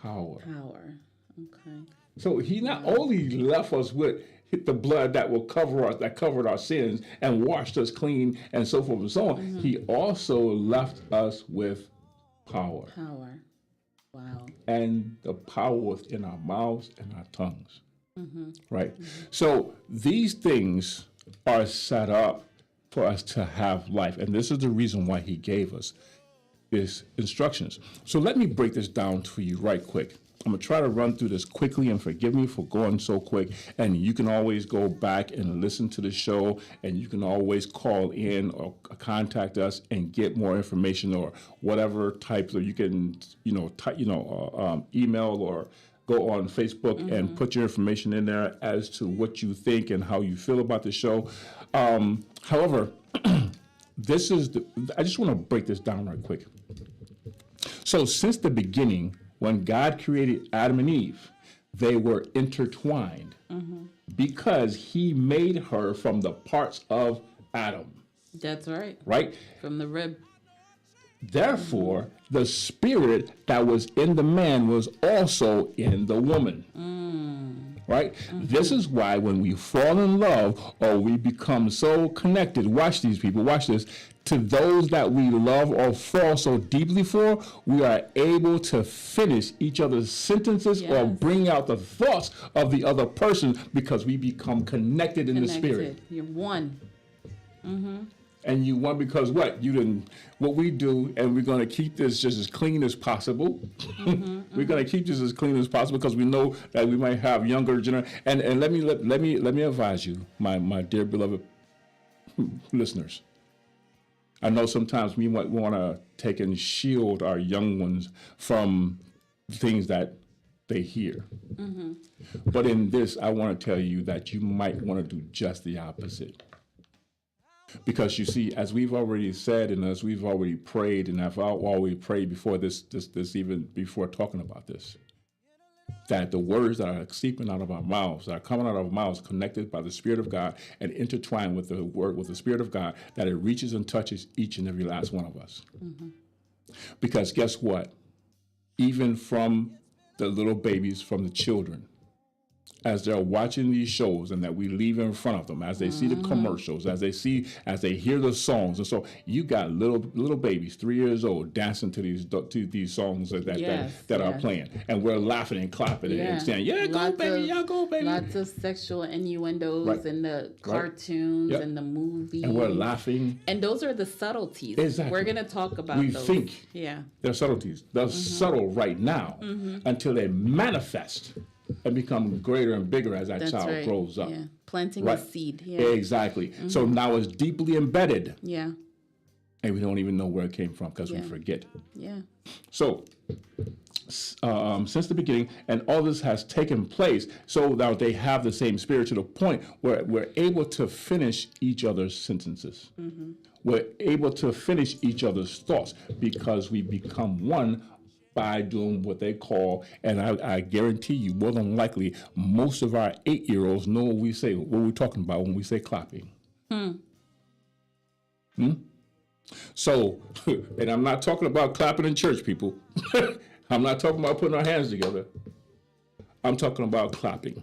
S5: Power.
S3: Power. Okay.
S5: So he not only left us with the blood that will cover us, that covered our sins and washed us clean and so forth and so on, he also left us with power.
S3: Power. Wow.
S5: And the power within our mouths and our tongues. Right? So these things are set up for us to have life. And this is the reason why he gave us his instructions. So let me break this down for you right quick. I'm going to try to run through this quickly, and forgive me for going so quick. And you can always go back and listen to the show, and you can always call in or contact us and get more information or whatever types, or you can, email or go on Facebook and put your information in there as to what you think and how you feel about the show. However, I just want to break this down right quick. So since the beginning, when God created Adam and Eve, they were intertwined because he made her from the parts of Adam,
S3: That's right.
S5: right?
S3: From the rib.
S5: Therefore, the spirit that was in the man was also in the woman. Right? This is why when we fall in love or we become so connected, watch these people, watch this, to those that we love or fall so deeply for, we are able to finish each other's sentences or
S3: Yes.
S5: bring out the thoughts of the other person because we become connected in the spirit.
S3: You're one.
S5: And you won because what? What we do, and we're going to keep this just as clean as possible. We're going to keep this as clean as possible because we know that we might have younger generation. And let me advise you, my dear beloved listeners. I know sometimes we might want to take and shield our young ones from things that they hear. But in this, I want to tell you that you might want to do just the opposite. Because you see, as we've already said, and as we've already prayed, and I've already prayed before this even before talking about this, that the words that are seeping out of our mouths, that are coming out of our mouths, connected by the Spirit of God and intertwined with the Word, with the Spirit of God, that it reaches and touches each and every last one of us. Because guess what? Even from the little babies, from the children, as they're watching these shows and that we leave in front of them, as they see the commercials, as they hear the songs. And so you got little babies, 3 years old, dancing to these songs that are playing. And we're laughing and clapping and saying, yeah, go baby.
S3: Lots of sexual innuendos in the cartoons and the movies.
S5: And we're laughing.
S3: And those are the subtleties.
S5: Exactly.
S3: We're going to talk about
S5: We
S3: those.
S5: think
S3: Yeah.
S5: they're subtleties. They're subtle right now until they manifest and become greater and bigger as that
S3: That's
S5: child
S3: right.
S5: grows up.
S3: Yeah. Planting
S5: Right.
S3: a seed. Yeah.
S5: Exactly. So now it's deeply embedded,
S3: Yeah.
S5: and we don't even know where it came from because we forget.
S3: Yeah.
S5: So, since the beginning, and all this has taken place, so that they have the same spirit to the point where we're able to finish each other's sentences. We're able to finish each other's thoughts because we become one by doing what they call, and I guarantee you, more than likely, most of our 8-year-olds know what we say, what we're talking about when we say clapping. So, and I'm not talking about clapping in church, people. I'm not talking about putting our hands together. I'm talking about clapping.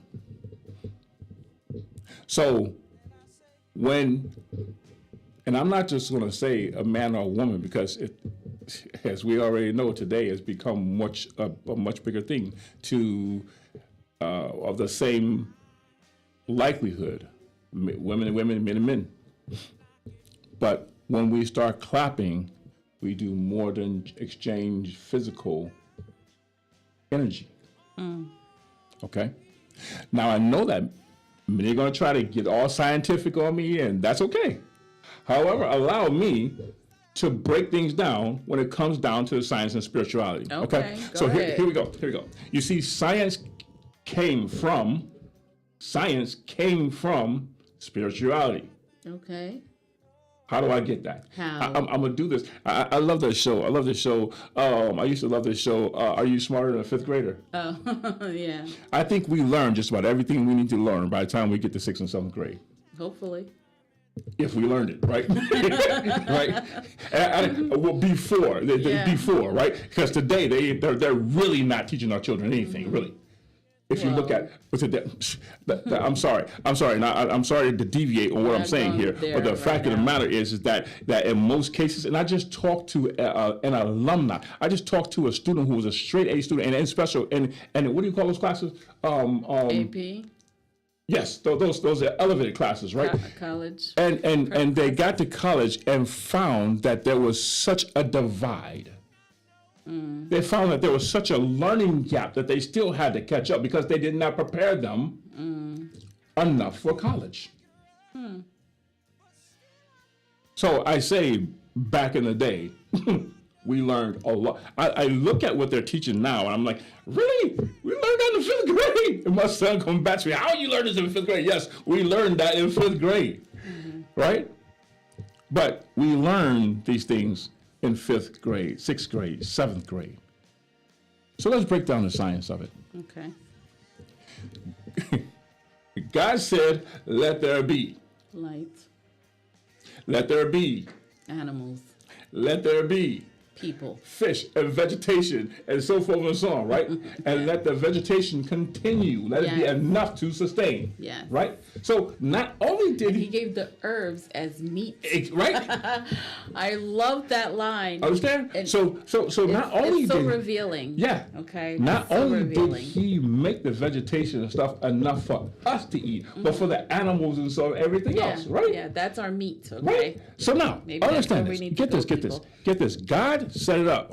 S5: So, and I'm not just going to say a man or a woman because as we already know today, has become a much bigger thing of the same likelihood, women and women, men and men. But when we start clapping, we do more than exchange physical energy. Okay? Now, I know that many are going to try to get all scientific on me, and that's okay. However, allow me to break things down when it comes down to the science and spirituality.
S3: Okay, go
S5: So
S3: ahead.
S5: here we go. Here we go. You see, science came from spirituality.
S3: Okay.
S5: How do I get that?
S3: How?
S5: I'm gonna do this. I love that show. I love this show. I used to love this show. Are You Smarter Than a Fifth Grader?
S3: Oh, yeah.
S5: I think we learn just about everything we need to learn by the time we get to 6th and 7th grade.
S3: Hopefully.
S5: If we learned it, right? Right? Well, before,
S3: Yeah.
S5: before, right? Because today they're really not teaching our children anything, really. If you look at what's it? I'm sorry. Now, I'm sorry to deviate on what I'm
S3: Not
S5: saying
S3: going
S5: here,
S3: there
S5: but the
S3: right
S5: fact of the
S3: now.
S5: matter is that in most cases, and I just talked to an alumni. I just talked to a student who was a straight A student, and in special, and what do you call those classes?
S3: AP,
S5: Yes, those are elevated classes, right?
S3: college.
S5: And they got to college and found that there was such a divide. They found that there was such a learning gap that they still had to catch up because they did not prepare them enough for college. So I say back in the day, we learned a lot. I look at what they're teaching now and I'm like, really? We learned that in 5th grade? And my son comes back to me, how you learned this in 5th grade? Yes, we learned that in 5th grade, right? But we learn these things in 5th grade, 6th grade, 7th grade. So let's break down the science of it.
S3: Okay.
S5: God said, let there be.
S3: Light,
S5: Let there be.
S3: animals,
S5: Let there be.
S3: people.
S5: Fish and vegetation and so forth and so on, right? And let the vegetation continue. Let it be
S3: Yes.
S5: enough to sustain.
S3: Yes.
S5: Right? So not only did
S3: He
S5: he,
S3: gave the herbs as meat.
S5: right?
S3: I love that line.
S5: Understand?
S3: And
S5: So not only
S3: it's so
S5: did
S3: revealing.
S5: yeah.
S3: Okay.
S5: Not
S3: it's so
S5: only did
S3: revealing.
S5: he make the vegetation and stuff enough for us to eat, but for the animals and so everything else, right?
S3: Yeah, that's our meat. Okay.
S5: Right? So now,
S3: Maybe that's
S5: understand
S3: where we
S5: this.
S3: need to
S5: Get this,
S3: go,
S5: get this,
S3: people.
S5: get this. God set it up.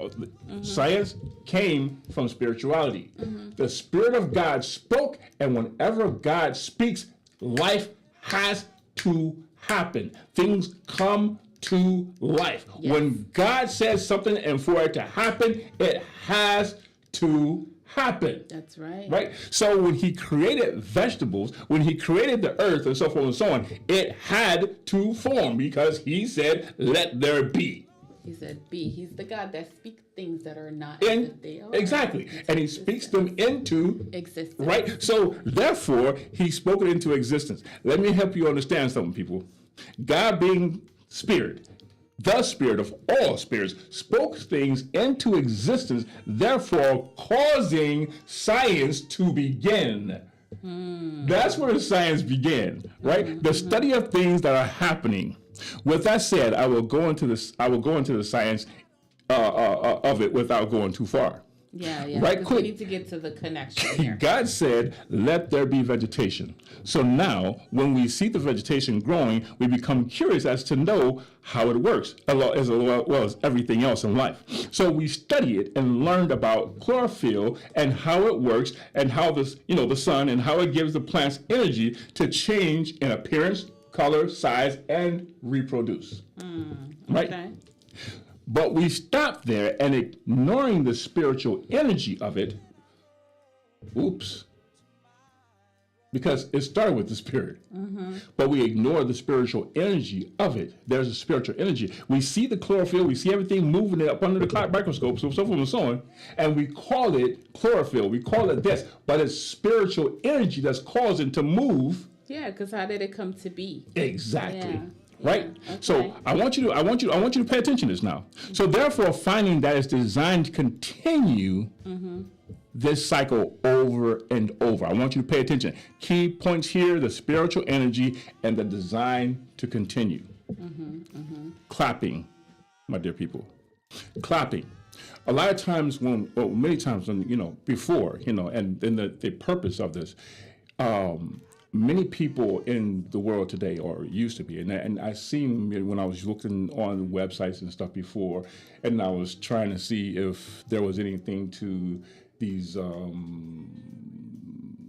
S5: Science came from spirituality. The Spirit of God spoke, and whenever God speaks, life has to happen. Things come to life.
S3: Yes.
S5: When God says something and for it to happen, it has to happen.
S3: That's right.
S5: Right? So when he created vegetables, when he created the earth and so forth and so on, it had to form because he said, let there be.
S3: He said, "Be." He's the God that speaks things that are not
S5: And
S3: as if they are.
S5: exactly. And he speaks them into
S3: Existence.
S5: right? So therefore, he spoke it into existence. Let me help you understand something, people. God being spirit, the spirit of all spirits, spoke things into existence, therefore causing science to begin. That's where science began, right? The study of things that are happening. With that said, I will go into this. I will go into the science of it without going too far.
S3: Yeah, yeah.
S5: Right
S3: 'cause
S5: quick.
S3: We need to get to the connection here.
S5: God said, let there be vegetation. So now, when we see the vegetation growing, we become curious as to know how it works, as well as everything else in life. So we study it and learned about chlorophyll and how it works and how this, the sun and how it gives the plants energy to change in appearance, color, size, and reproduce. Right?
S3: Okay.
S5: But we stop there and ignoring the spiritual energy of it. Oops. Because it started with the spirit. But we ignore the spiritual energy of it. There's a spiritual energy. We see the chlorophyll, we see everything moving it up under the microscope, so forth and so on, and we call it chlorophyll. We call it this, but it's spiritual energy that's causing to move.
S3: Yeah, because how did it come to be?
S5: Exactly.
S3: Yeah.
S5: Right?
S3: Yeah, okay.
S5: So I want you to pay attention to this now. So therefore, finding that it's designed to continue this cycle over and over. I want you to pay attention. Key points here, the spiritual energy and the design to continue. Clapping, my dear people. Clapping. A lot of times many times when, before, and then the purpose of this, many people in the world today, or used to be, and I seen when I was looking on websites and stuff before, and I was trying to see if there was anything to these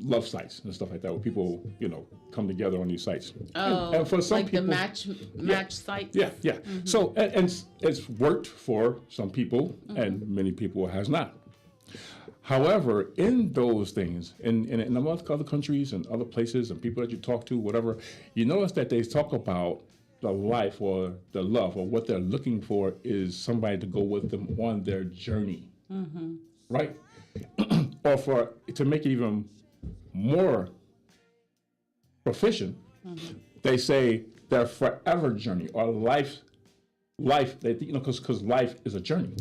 S5: love sites and stuff like that, where people, come together on these sites. And for some
S3: like
S5: people,
S3: the match sites.
S5: yeah. So and it's worked for some people, and many people has not. However, in those things, in other countries and other places and people that you talk to, whatever, you notice that they talk about the life or the love, or what they're looking for is somebody to go with them on their journey, right? Or to make it even more proficient, they say their forever journey or life. Because life is a journey.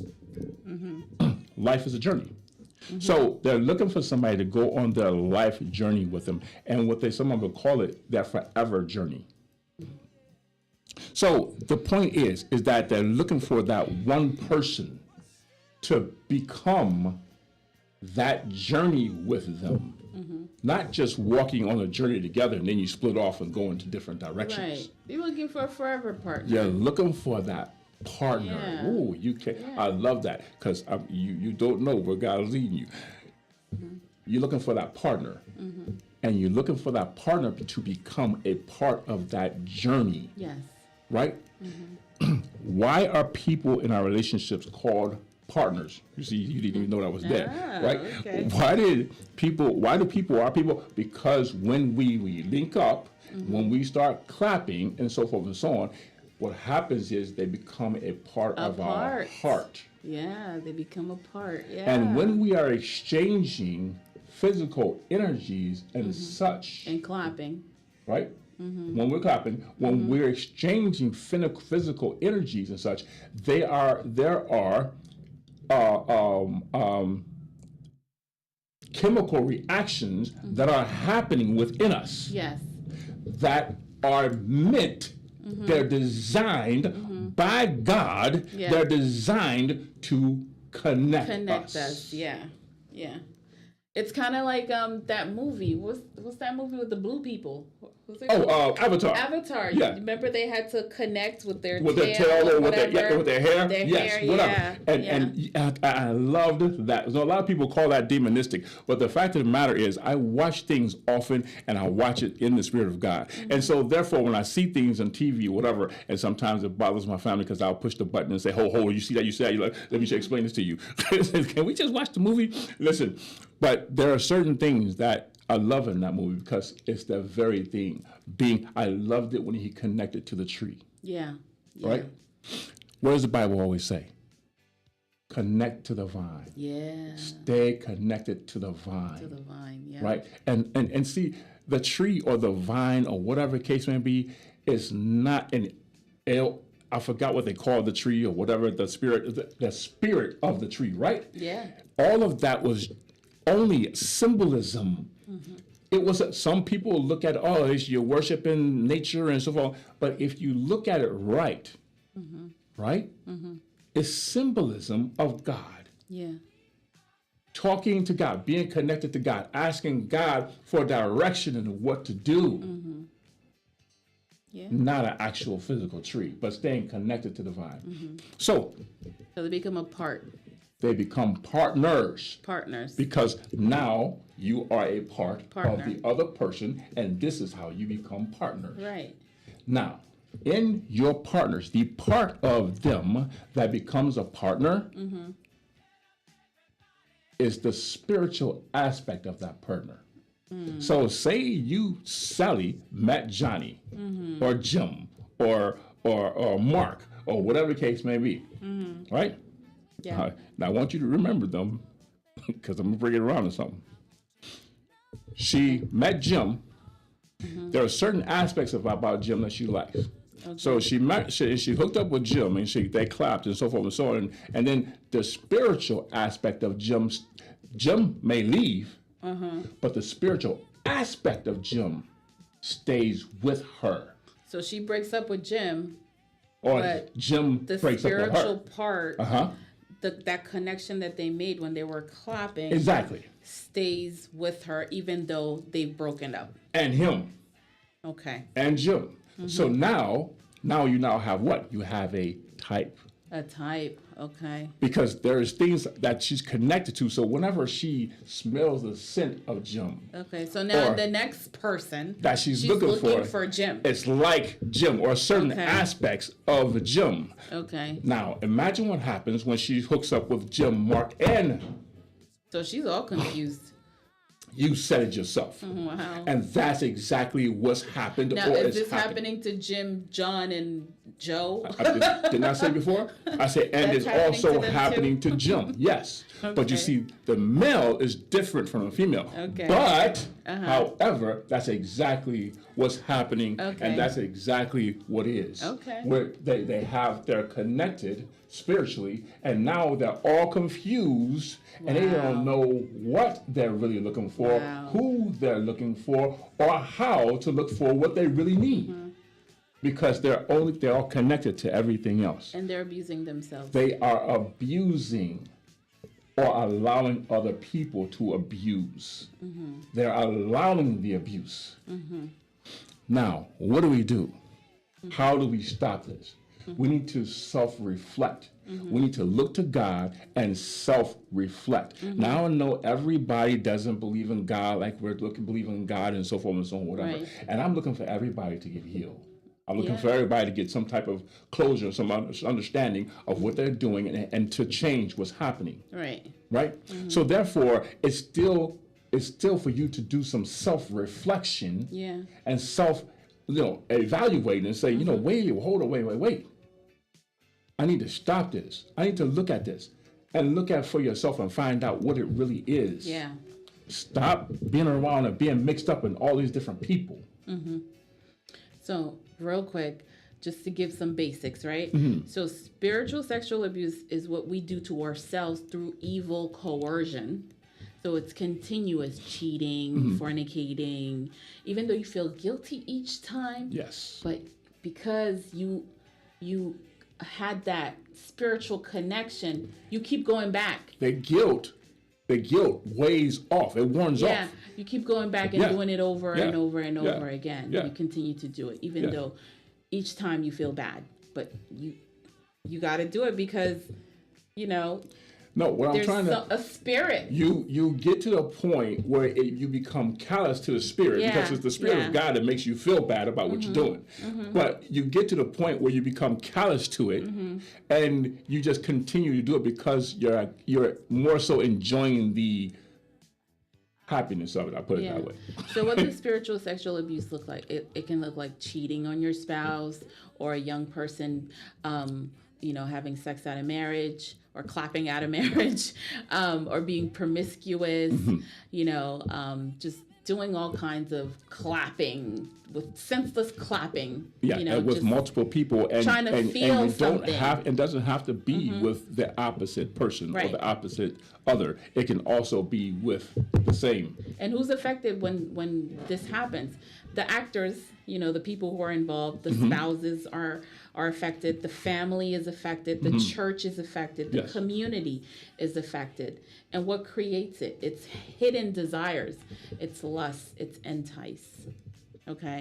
S5: Life is a journey. So they're looking for somebody to go on their life journey with them, and someone would call it their forever journey. So the point is that they're looking for that one person to become that journey with them, not just walking on a journey together and then you split off and go into different directions.
S3: Right. You're looking for a forever partner.
S5: You're looking for that partner.
S3: Yeah.
S5: Ooh, you can. I love that, because you don't know where God is leading you. You're looking for that partner, and you're looking for that partner to become a part of that journey.
S3: Yes.
S5: Right? Why are people in our relationships called partners? You see, you didn't even know that was there, right?
S3: Okay.
S5: Why do people are people? Because when we link up, when we start clapping and so forth and so on, what happens is they become a part of our heart.
S3: Yeah, they become a part. Yeah.
S5: And when we are exchanging physical energies and such,
S3: and clapping.
S5: right? When we're clapping, when we're exchanging physical energies and such, there are chemical reactions that are happening within us
S3: Yes.
S5: that are meant. They're designed by God.
S3: Yeah.
S5: They're designed to connect
S3: us. Yeah. It's kind of like that movie. What's that movie with the blue people? What's it called?
S5: Avatar.
S3: Avatar.
S5: Yeah.
S3: Remember they had to connect with their
S5: With
S3: tail,
S5: their tail or with
S3: whatever.
S5: their hair.
S3: Their
S5: Yes,
S3: hair,
S5: whatever.
S3: yeah.
S5: And I loved that. So a lot of people call that demonistic, but the fact of the matter is, I watch things often, and I watch it in the Spirit of God. And so therefore, when I see things on TV or whatever, and sometimes it bothers my family because I'll push the button and say, "Ho, you see that? You see that?" You're like, "Let me explain this to you." Can we just watch the movie? Listen, but there are certain things that I love in that movie because it's the very thing. I loved it when he connected to the tree.
S3: Yeah.
S5: Right? What does the Bible always say? Connect to the vine.
S3: Yeah.
S5: Stay connected to the vine.
S3: To the vine. Yeah.
S5: Right? And see, the tree or the vine or whatever the case may be is not I forgot what they call the tree or whatever, the spirit of the tree, right?
S3: Yeah.
S5: All of that was only symbolism. It was some people look at you're worshiping nature and so forth, but if you look at it right, right, it's symbolism of God.
S3: Yeah.
S5: Talking to God, being connected to God, asking God for direction and what to do.
S3: Yeah.
S5: Not an actual physical tree, but staying connected to the vine. So
S3: they become a part.
S5: They become partners. Because now you are a partner of the other person, and this is how you become partners.
S3: Right.
S5: Now, in your partners, the part of them that becomes a partner is the spiritual aspect of that partner. So say you, Sally, met Johnny or Jim or Mark or whatever the case may be, right?
S3: Yeah.
S5: Now I want you to remember them because I'm gonna bring it around to something. She met Jim. There are certain aspects about Jim that she likes. Okay. So she hooked up with Jim and they clapped and so forth and so on. And then the spiritual aspect of Jim may leave, but the spiritual aspect of Jim stays with her.
S3: So she breaks up with Jim.
S5: Or Jim breaks up with her.
S3: The spiritual part that connection that they made when they were clapping
S5: Exactly.
S3: stays with her even though they've broken up.
S5: And him
S3: Okay.
S5: and Jim. So now you now have what? You have a type.
S3: A type. Okay.
S5: Because there's things that she's connected to. So whenever she smells the scent of Jim,
S3: Okay. So now
S5: Or-
S3: the next person
S5: that she's looking for
S3: Jim.
S5: it's like Jim or certain
S3: Okay.
S5: aspects of Jim.
S3: Okay.
S5: Now, imagine what happens when she hooks up with Jim, Mark, and
S3: So she's all confused.
S5: you said it yourself.
S3: Wow.
S5: And that's exactly what's happened
S3: Now,
S5: or
S3: is
S5: is
S3: this happening to Jim, John, and Joe?
S5: Didn't I say before? I said, and
S3: That's
S5: it's
S3: happening
S5: also
S3: to them
S5: happening to Jim. Yes. But
S3: Okay.
S5: you see, the male is different from the female.
S3: Okay.
S5: But, however, that's exactly what's happening.
S3: Okay.
S5: And that's exactly what is.
S3: Okay.
S5: Where they're connected spiritually, and now they're all confused, and they don't know what they're really looking for,
S3: Wow.
S5: who they're looking for, or how to look for what they really need. Because they're all connected to everything else.
S3: And they're abusing themselves.
S5: They are abusing or allowing other people to abuse. They're allowing the abuse. Now, what do we do? How do we stop this? We need to self-reflect. We need to look to God and self-reflect. Now I know everybody doesn't believe in God like we're believing in God and so forth and so on, whatever.
S3: Right.
S5: And I'm looking for everybody to get healed. I'm looking
S3: Yeah.
S5: for everybody to get some type of closure, some understanding of what they're doing and to change what's happening,
S3: Right.
S5: right? So therefore, it's still for you to do some self-reflection
S3: Yeah.
S5: and evaluate and say, hold on, wait. I need to stop this. I need to look at this and look at it for yourself and find out what it really is.
S3: Yeah.
S5: Stop being around and being mixed up in all these different people.
S3: So, real quick, just to give some basics, right? So, spiritual sexual abuse is what we do to ourselves through evil coercion. So, it's continuous cheating, fornicating, even though you feel guilty each time.
S5: Yes.
S3: But because you had that spiritual connection, you keep going back.
S5: The guilt weighs off. It warns
S3: Yeah,
S5: off.
S3: you keep going back and
S5: Yeah.
S3: doing it over and
S5: Yeah.
S3: over and
S5: Yeah.
S3: over again.
S5: Yeah.
S3: You continue to do it, even
S5: Yeah.
S3: though each time you feel bad. But you got to do it because
S5: No, what I'm
S3: there's
S5: trying to
S3: a spirit.
S5: you get to the point where you become callous to the spirit because
S3: Yeah,
S5: it's the spirit
S3: yeah.
S5: of God that makes you feel bad about what you're doing. But you get to the point where you become callous to it, and you just continue to do it because you're more so enjoying the happiness of it. I put it that way.
S3: So what does spiritual sexual abuse look like? It can look like cheating on your spouse or a young person, having sex out of marriage or clapping out of marriage, or being promiscuous, just doing all kinds of clapping with senseless clapping.
S5: Yeah, and with
S3: just
S5: multiple people, and
S3: trying to
S5: and
S3: feel
S5: you don't
S3: something.
S5: have. It doesn't have to be with the opposite person or
S3: Right.
S5: the opposite other. It can also be with the same.
S3: And who's affected when this happens? The actors, the people who are involved, the spouses are affected, the family is affected, the church is affected, the
S5: Yes.
S3: community is affected. And what creates it? It's hidden desires, it's lust, it's entice. Okay,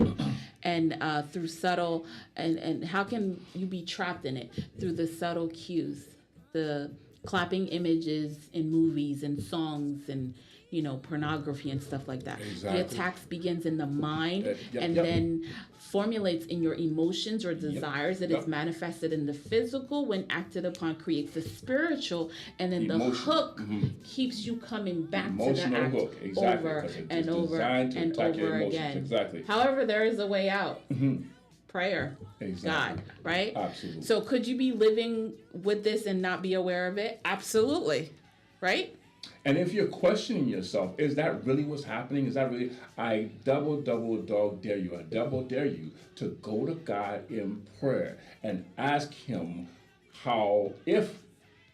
S3: and through subtle, and how can you be trapped in it? Through the subtle cues, the clapping images in movies and songs and pornography and stuff like that.
S5: Exactly.
S3: The attacks begins in the mind
S5: Yep,
S3: and
S5: yep.
S3: then formulates in your emotions or desires. It
S5: Yep.
S3: is manifested in the physical when acted upon, creates the spiritual, and then the
S5: Emotion.
S3: hook keeps you coming back to the
S5: Emotional
S3: act
S5: hook, exactly,
S3: over
S5: 'cause it's
S3: and over
S5: designed to
S3: and
S5: attack your
S3: over
S5: emotions,
S3: again.
S5: exactly.
S3: However, there is a way out. Prayer.
S5: Exactly.
S3: God, right?
S5: Absolutely.
S3: So could you be living with this and not be aware of it? Absolutely. Right?
S5: And if you're questioning yourself, is that really what's happening? Is that really? I double dog dare you. I double dare you to go to God in prayer and ask Him if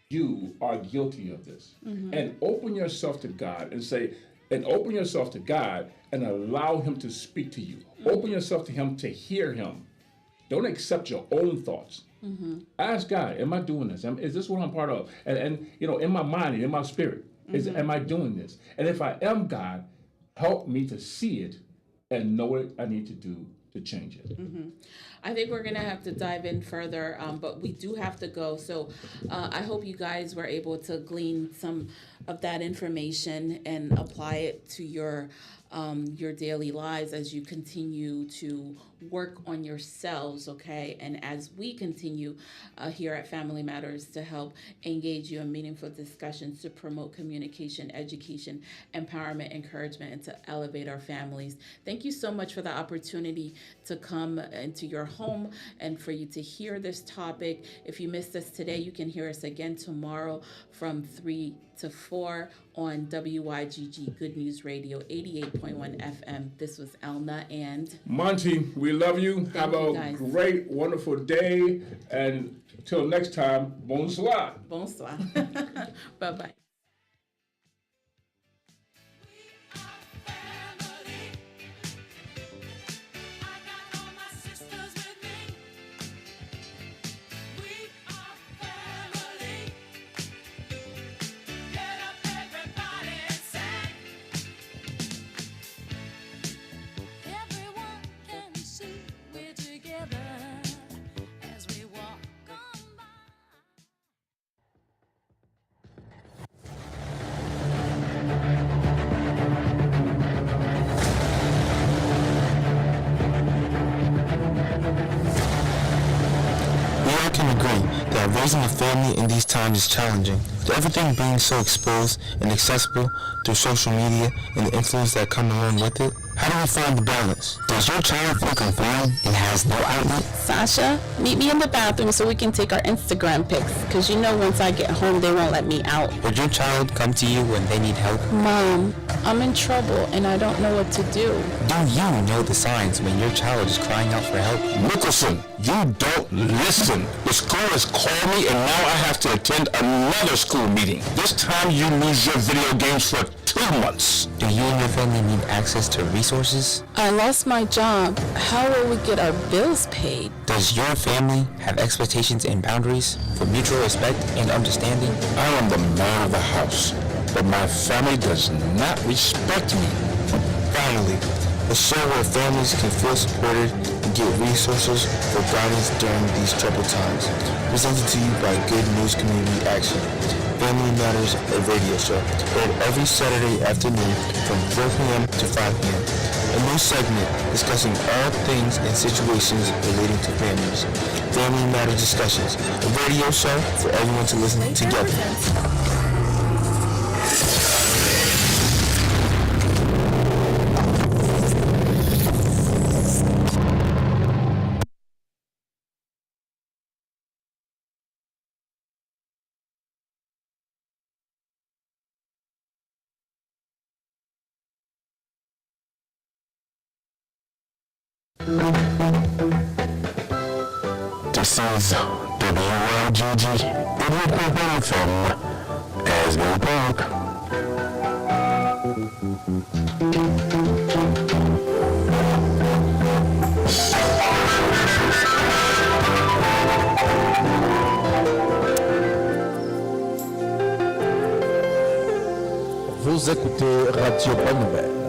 S5: you are guilty of this, and open yourself to God and say, and open yourself to God and allow Him to speak to you. Open yourself to Him to hear Him. Don't accept your own thoughts. Ask God, am I doing this? Is this what I'm part of? And in my mind and in my spirit, am I doing this? And if I am, God, help me to see it and know what I need to do to change it.
S3: I think we're going to have to dive in further, but we do have to go. So I hope you guys were able to glean some of that information and apply it to your daily lives as you continue to work on yourselves, okay? And as we continue here at Family Matters to help engage you in meaningful discussions to promote communication, education, empowerment, encouragement, and to elevate our families. Thank you so much for the opportunity to come into your home and for you to hear this topic. If you missed us today, you can hear us again tomorrow from 3 to 4 on WYGG Good News Radio 88.1 FM. This was Elna and
S5: Monty, we love you. Have
S3: you,
S5: a
S3: guys.
S5: great, wonderful day. And till next time, bonsoir.
S3: Bonsoir. Bye-bye.
S2: Raising a family in these times is challenging. With everything being so exposed and accessible through social media and the influence that come along with it, how do we find the balance?
S1: Does your child feel confined and has no outlet?
S7: Sasha, meet me in the bathroom so we can take our Instagram pics, because once I get home, they won't let me out.
S4: Would your child come to you when they need help?
S7: Mom, I'm in trouble and I don't know what to do.
S4: Do you know the signs when your child is crying out for help?
S1: Nicholson, you don't listen. The school has called me and now I have to attend another school meeting. This time you lose your video games for 2 months.
S4: Do you and your family need access to resources?
S7: I lost my job. How will we get our bills paid?
S4: Does your family have expectations and boundaries for mutual respect and understanding?
S1: I am the man of the house, but my family does not respect me.
S2: Finally, a show where families can feel supported and get resources for guidance during these troubled times. Presented to you by Good News Community Action. Family Matters, a radio show, aired every Saturday afternoon from 4 p.m. to 5 p.m. A new segment discussing all things and situations relating to families. Family Matters Discussions, a radio show for everyone to listen together.
S1: This is WYGG 88.1 FM, Asbury Park.
S8: Vous écoutez Radio Bonne Nouvelle.